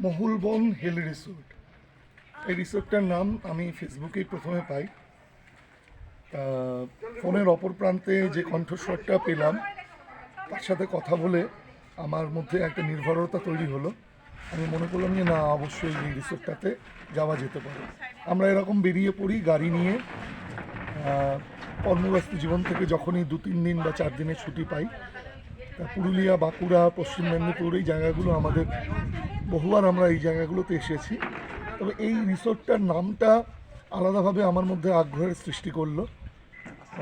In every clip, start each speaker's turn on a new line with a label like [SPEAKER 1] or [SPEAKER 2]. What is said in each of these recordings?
[SPEAKER 1] মহুলবন hill resort, এই রিসোর্টটার নাম আমি ফেসবুকেই প্রথমে পাই। তা ফোনের অপর প্রান্তে যে কণ্ঠস্বরটা পেলাম তার সাথে কথা বলে আমার মধ্যে একটা নির্ভরতা তৈরি হলো। আমি মনে করলাম যে না, অবশ্যই এই রিসোর্টটাতে যাওয়া যেতে পারে। আমরা এরকম বেরিয়ে পড়ি গাড়ি নিয়ে, কর্মব্যস্ত জীবন থেকে যখনই 2-3 দিন বা 4 দিনের ছুটি পাই। তা পুরুলিয়া, বাঁকুড়া, পশ্চিম মেদিনীপুর এই জায়গাগুলো আমাদের, বহুবার আমরা এই জায়গাগুলোতে এসেছি। তবে এই রিসোর্টটার নামটা আলাদাভাবে আমার মধ্যে আগ্রহের সৃষ্টি করলো।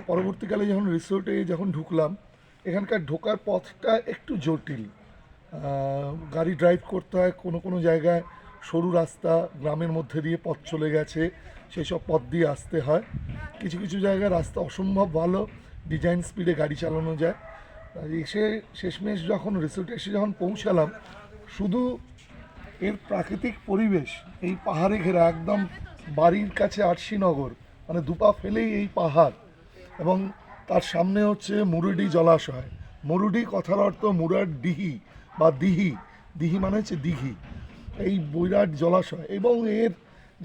[SPEAKER 1] পরবর্তীকালে যখন রিসোর্টে যখন ঢুকলাম, এখানকার ঢোকার পথটা একটু জটিল। গাড়ি ড্রাইভ করতে হয়, কোনো কোনো জায়গায় সরু রাস্তা, গ্রামের মধ্যে দিয়ে পথ চলে গেছে, সেই সব পথ দিয়ে আসতে হয়। কিছু কিছু জায়গায় রাস্তা অসম্ভব ভালো, ডিজাইন স্পিডে গাড়ি চালানো যায়। এসে শেষমেশ যখন রিসোর্টে এসে যখন পৌঁছালাম, শুধু এর প্রাকৃতিক পরিবেশ, এই পাহাড়ে ঘেরা, একদম বাড়ির কাছে আরশিনগর, মানে দুপা ফেলেই এই পাহাড়, এবং তার সামনে হচ্ছে মুরুডি জলাশয়। মুরুডি কথার অর্থ মুরার ডিহি বা দিহি, দিহি মানে হচ্ছে দিঘি। এই বৈরাট জলাশয় এবং এর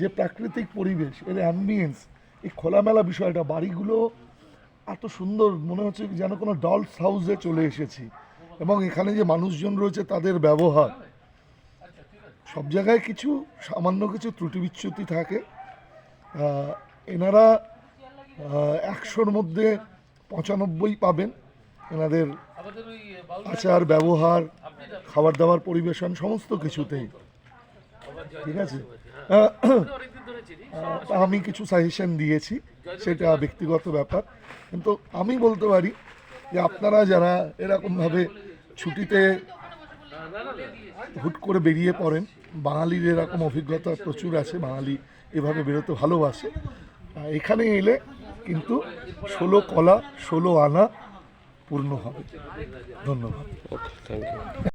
[SPEAKER 1] যে প্রাকৃতিক পরিবেশ, এর অ্যাম্বিয়েন্স, এই খোলামেলা বিষয়টা, বাড়িগুলো এত সুন্দর, মনে হচ্ছে যেন কোনো ডলস হাউসে চলে এসেছি। এবং এখানে যে মানুষজন রয়েছে তাদের ব্যবহার, সব জায়গায় কিছু সামান্য কিছু ত্রুটি বিচ্যুতি থাকে। এনারা 100-র মধ্যে 95 পাবেন এনাদের আচার ব্যবহার, খাবার দাবার পরিবেশন সমস্ত কিছুতেই। ঠিক আছে, আমি কিছু সাজেশন দিয়েছি, সেটা ব্যক্তিগত ব্যাপার। কিন্তু আমি বলতে পারি যে আপনারা যারা এরকমভাবে ছুটিতে হুট করে বেরিয়ে পড়েন, বাঙালির এরকম অভিজ্ঞতা প্রচুর আছে, বাঙালি এভাবে বেরোতে ভালোবাসে। এখানে এলে কিন্তু 16 কলা 16 আনা পূর্ণ হবে। ধন্যবাদ।
[SPEAKER 2] ওকে, থ্যাংক ইউ।